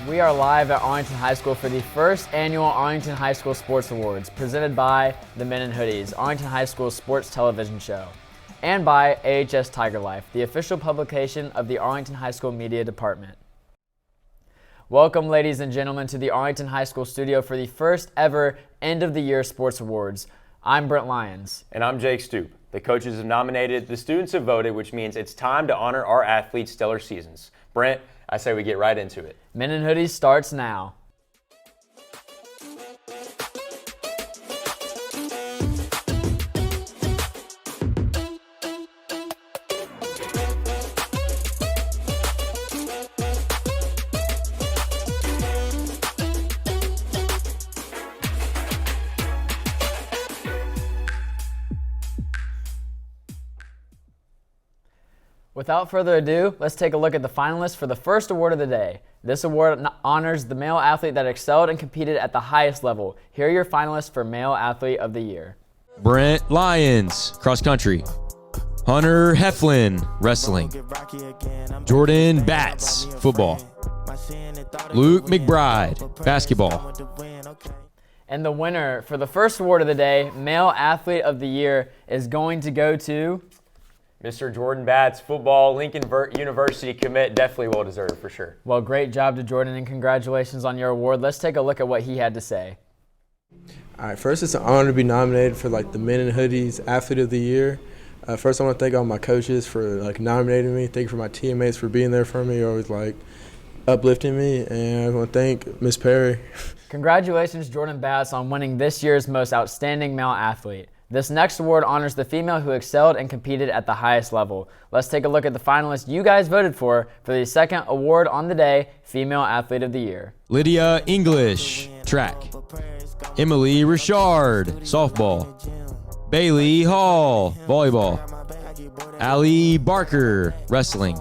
We are live at Arlington High School for the first annual Arlington High School Sports Awards, presented by the Men in Hoodies, Arlington High School sports television show, and by AHS Tiger Life, the official publication of the Arlington High School Media Department. Welcome, ladies and gentlemen, to the Arlington High School studio for the first ever end-of-the-year Sports Awards. I'm Brent Lyons. And I'm Jake Stoop. The coaches have nominated, the students have voted, which means it's time to honor our athletes' stellar seasons. Brent, I say we get right into it. Men in Hoodies starts now. Without further ado, let's take a look at the finalists for the first award of the day. This award honors the male athlete that excelled and competed at the highest level. Here are your finalists for Male Athlete of the Year. Brent Lyons, cross country. Hunter Heflin, wrestling. Jordan Batts, football. Luke McBride, basketball. And the winner for the first award of the day, Male Athlete of the Year, is going to go to Mr. Jordan Batts, football, Lincoln University commit, definitely well deserved for sure. Well, great job to Jordan and congratulations on your award. Let's take a look at what he had to say. All right, first it's an honor to be nominated for the Men in Hoodies Athlete of the Year. First I want to thank all my coaches for nominating me. Thank you for my teammates for being there for me. You're always uplifting me, and I want to thank Miss Perry. Congratulations, Jordan Batts, on winning this year's most outstanding male athlete. This next award honors the female who excelled and competed at the highest level. Let's take a look at the finalists you guys voted for the second award on the day, Female Athlete of the Year. Lydia English, track. Emily Richard, softball. Bailey Hall, volleyball. Allie Barker, wrestling.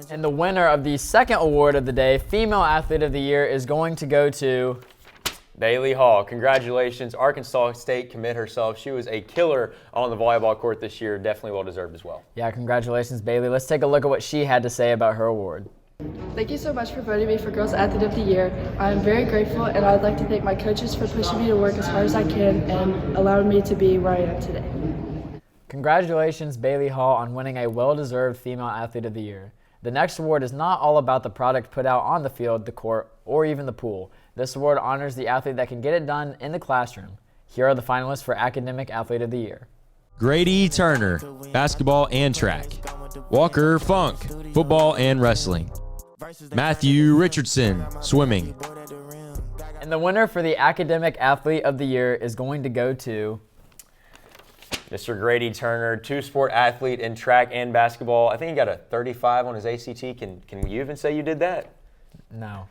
And the winner of the second award of the day, Female Athlete of the Year, is going to go to Bailey Hall. Congratulations. Arkansas State commit herself. She was a killer on the volleyball court this year. Definitely well deserved as well. Yeah, congratulations, Bailey. Let's take a look at what she had to say about her award. Thank you so much for voting me for Girls Athlete of the Year. I am very grateful, and I would like to thank my coaches for pushing me to work as hard as I can and allowing me to be where I am today. Congratulations, Bailey Hall, on winning a well-deserved Female Athlete of the Year. The next award is not all about the product put out on the field, the court, or even the pool. This award honors the athlete that can get it done in the classroom. Here are the finalists for Academic Athlete of the Year. Grady Turner, basketball and track. Walker Funk, football and wrestling. Matthew Richardson, swimming. And the winner for the Academic Athlete of the Year is going to go to Mr. Grady Turner, two-sport athlete in track and basketball. I think he got a 35 on his ACT. Can you even say you did that? No.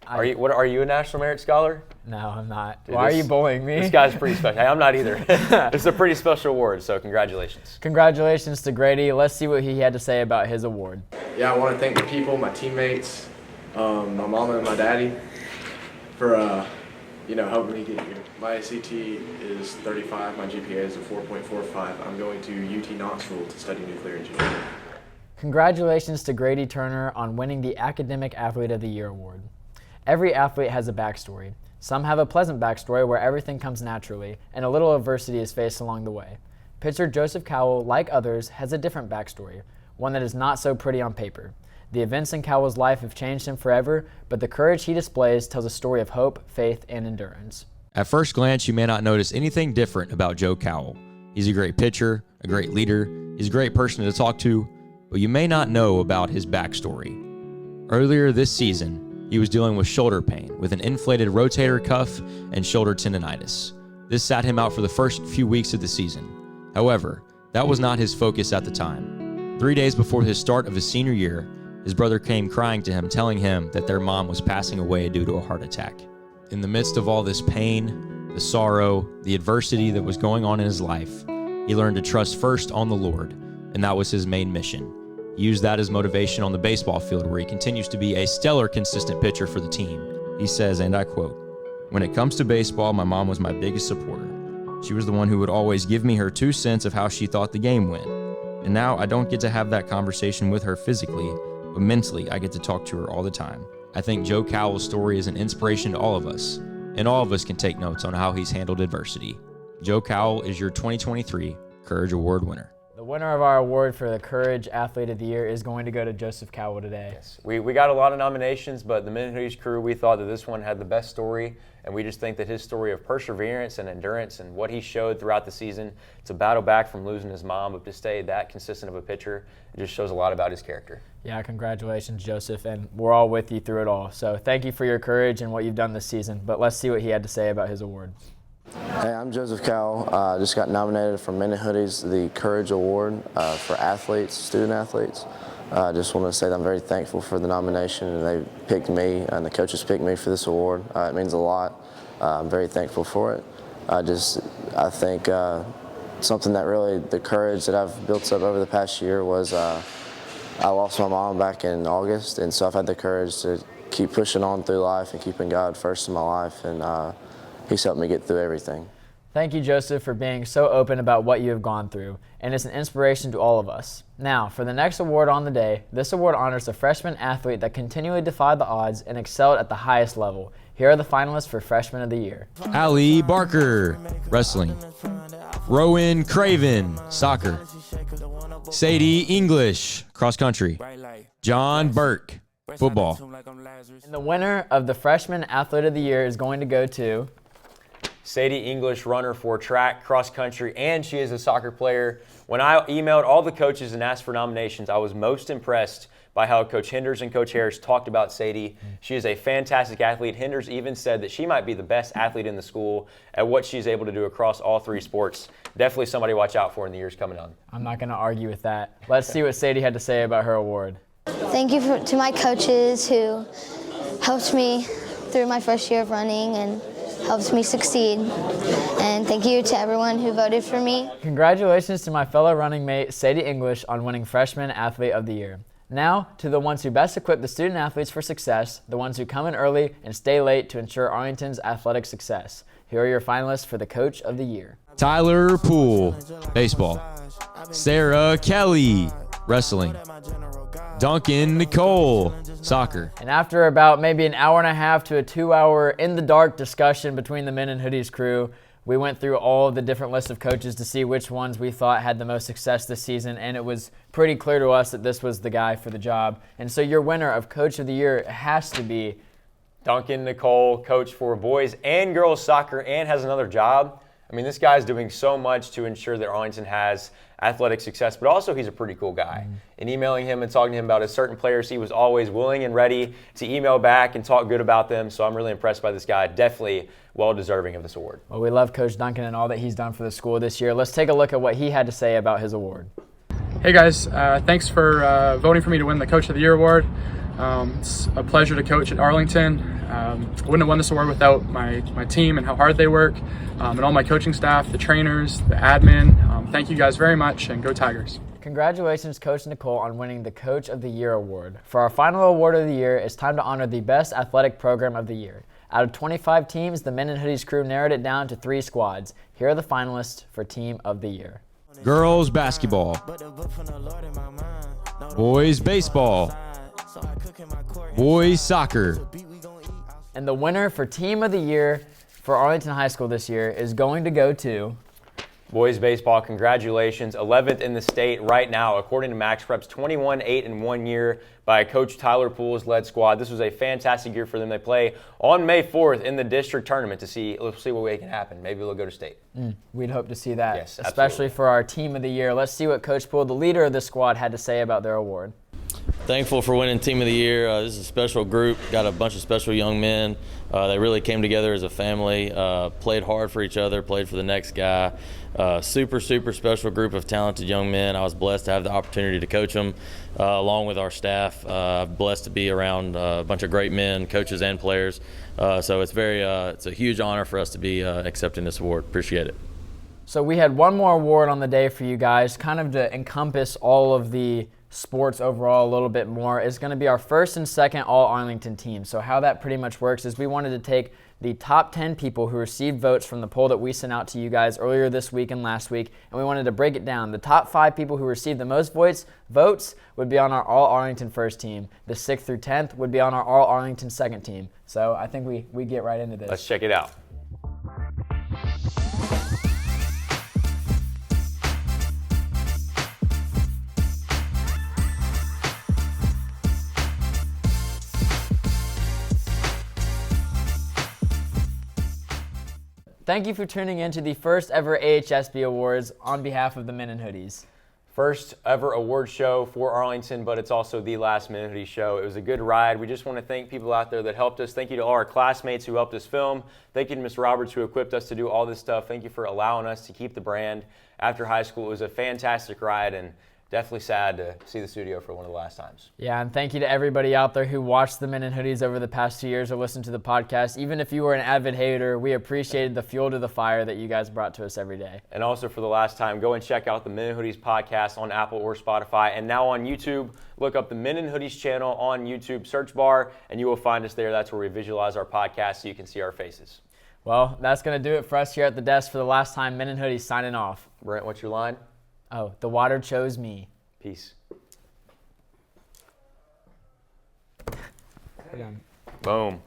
Are you a National Merit Scholar? No, I'm not. Dude, Why are you bullying me? This guy's pretty special. Hey, I'm not either. It's a pretty special award, so congratulations. Congratulations to Grady. Let's see what he had to say about his award. Yeah, I want to thank the people, my teammates, my mama and my daddy for helping me get here. My ACT is 35, my GPA is a 4.45. I'm going to UT Knoxville to study nuclear engineering. Congratulations to Grady Turner on winning the Academic Athlete of the Year award. Every athlete has a backstory. Some have a pleasant backstory where everything comes naturally and a little adversity is faced along the way. Pitcher Joseph Cowell, like others, has a different backstory, one that is not so pretty on paper. The events in Cowell's life have changed him forever, but the courage he displays tells a story of hope, faith, and endurance. At first glance, you may not notice anything different about Joe Cowell. He's a great pitcher, a great leader, he's a great person to talk to, but you may not know about his backstory. Earlier this season, he was dealing with shoulder pain with an inflated rotator cuff and shoulder tendonitis. This sat him out for the first few weeks of the season. However, that was not his focus at the time. 3 days before his start of his senior year, his brother came crying to him, telling him that their mom was passing away due to a heart attack. In the midst of all this pain, the sorrow, the adversity that was going on in his life, he learned to trust first on the Lord, and that was his main mission. He used that as motivation on the baseball field, where he continues to be a stellar, consistent pitcher for the team. He says, and I quote, "When it comes to baseball, my mom was my biggest supporter. She was the one who would always give me her 2 cents of how she thought the game went. And now I don't get to have that conversation with her physically, but mentally I get to talk to her all the time. I think Joe Cowell's story is an inspiration to all of us, and all of us can take notes on how he's handled adversity. Joe Cowell is your 2023 Courage Award winner. The winner of our award for the Courage Athlete of the Year is going to go to Joseph Cowell today. Yes. We got a lot of nominations, but the Men Hoodies crew, we thought that this one had the best story, and we just think that his story of perseverance and endurance and what he showed throughout the season, to battle back from losing his mom, but to stay that consistent of a pitcher, it just shows a lot about his character. Yeah, congratulations, Joseph, and we're all with you through it all. So thank you for your courage and what you've done this season, but let's see what he had to say about his award. Hey, I'm Joseph Cowell. Just got nominated for Men in Hoodies, the Courage Award for athletes, student athletes. I just want to say that I'm very thankful for the nomination, and they picked me, and the coaches picked me for this award. It means a lot. I'm very thankful for it. I think something that really, the courage that I've built up over the past year was I lost my mom back in August, and so I've had the courage to keep pushing on through life and keeping God first in my life, and He's helped me get through everything. Thank you, Joseph, for being so open about what you have gone through, and it's an inspiration to all of us. Now, for the next award on the day, this award honors a freshman athlete that continually defied the odds and excelled at the highest level. Here are the finalists for Freshman of the Year. Allie Barker, wrestling. Rowan Craven, soccer. Sadie English, cross country. John Burke, football. And the winner of the Freshman Athlete of the Year is going to go to Sadie English, runner for track, cross country, and she is a soccer player. When I emailed all the coaches and asked for nominations, I was most impressed by how Coach Henders and Coach Harris talked about Sadie. She is a fantastic athlete. Henders even said that she might be the best athlete in the school at what she's able to do across all three sports. Definitely somebody to watch out for in the years coming on. I'm not going to argue with that. Let's see what Sadie had to say about her award. Thank you to my coaches who helped me through my first year of running and helped me succeed. And thank you to everyone who voted for me. Congratulations to my fellow running mate, Sadie English, on winning Freshman Athlete of the Year. Now, to the ones who best equip the student athletes for success, the ones who come in early and stay late to ensure Arlington's athletic success. Here are your finalists for the Coach of the Year. Tyler Poole, baseball. Sarah Kelly, wrestling. Duncan Nicole, soccer. And after about maybe an hour and a half to a 2-hour in-the-dark discussion between the Men in Hoodies crew, we went through all of the different lists of coaches to see which ones we thought had the most success this season, and it was pretty clear to us that this was the guy for the job. And so your winner of Coach of the Year has to be Duncan Nicole, coach for boys and girls soccer, and has another job. I mean, this guy's doing so much to ensure that Arlington has athletic success, but also he's a pretty cool guy. In emailing him and talking to him about his certain players, he was always willing and ready to email back and talk good about them. So I'm really impressed by this guy. Definitely well deserving of this award. Well, we love Coach Duncan and all that he's done for the school this year. Let's take a look at what he had to say about his award. Hey guys, thanks for voting for me to win the Coach of the Year award. It's a pleasure to coach at Arlington. I wouldn't have won this award without my team and how hard they work, and all my coaching staff, the trainers, the admin. Thank you guys very much, and go Tigers. Congratulations, Coach Nicole, on winning the Coach of the Year award. For our final award of the year, it's time to honor the best athletic program of the year. Out of 25 teams, the Men in Hoodies crew narrowed it down to 3 squads. Here are the finalists for Team of the Year. Girls basketball. Boys baseball. Boys soccer. And the winner for Team of the Year for Arlington High School this year is going to go to Boys baseball, congratulations. 11th in the state right now, according to Max Prep's 21-8 in 1 year by Coach Tyler Poole's led squad. This was a fantastic year for them. They play on May 4th in the district tournament let's see what can happen. Maybe they'll go to state. We'd hope to see that, yes, especially for our Team of the Year. Let's see what Coach Poole, the leader of the squad, had to say about their award. Thankful for winning Team of the Year. This is a special group, got a bunch of special young men. They really came together as a family, played hard for each other, played for the next guy. Super special group of talented young men. I was blessed to have the opportunity to coach them along with our staff. Blessed to be around a bunch of great men, coaches and players. So it's a huge honor for us to be accepting this award. Appreciate it. So we had one more award on the day for you guys, kind of to encompass all of the sports overall a little bit more is going to be our first and second All-Arlington team. So how that pretty much works is we wanted to take the top 10 people who received votes from the poll that we sent out to you guys earlier this week and last week, and we wanted to break it down. The top 5 people who received the most votes would be on our All-Arlington first team. The 6th through 10th would be on our All-Arlington second team. So I think we get right into this. Let's check it out. Thank you for tuning in to the first ever AHSP Awards on behalf of the Men in Hoodies. First ever award show for Arlington, but it's also the last Men in Hoodies show. It was a good ride. We just want to thank people out there that helped us. Thank you to all our classmates who helped us film. Thank you to Ms. Roberts who equipped us to do all this stuff. Thank you for allowing us to keep the brand after high school. It was a fantastic ride and definitely sad to see the studio for one of the last times. Yeah, and thank you to everybody out there who watched the Men in Hoodies over the past 2 years or listened to the podcast. Even if you were an avid hater, we appreciated the fuel to the fire that you guys brought to us every day. And also for the last time, go and check out the Men in Hoodies podcast on Apple or Spotify. And now on YouTube, look up the Men in Hoodies channel on YouTube search bar, and you will find us there. That's where we visualize our podcast so you can see our faces. Well, that's going to do it for us here at the desk for the last time. Men in Hoodies signing off. Brent, what's your line? Oh, the water chose me. Peace. We're done. Boom.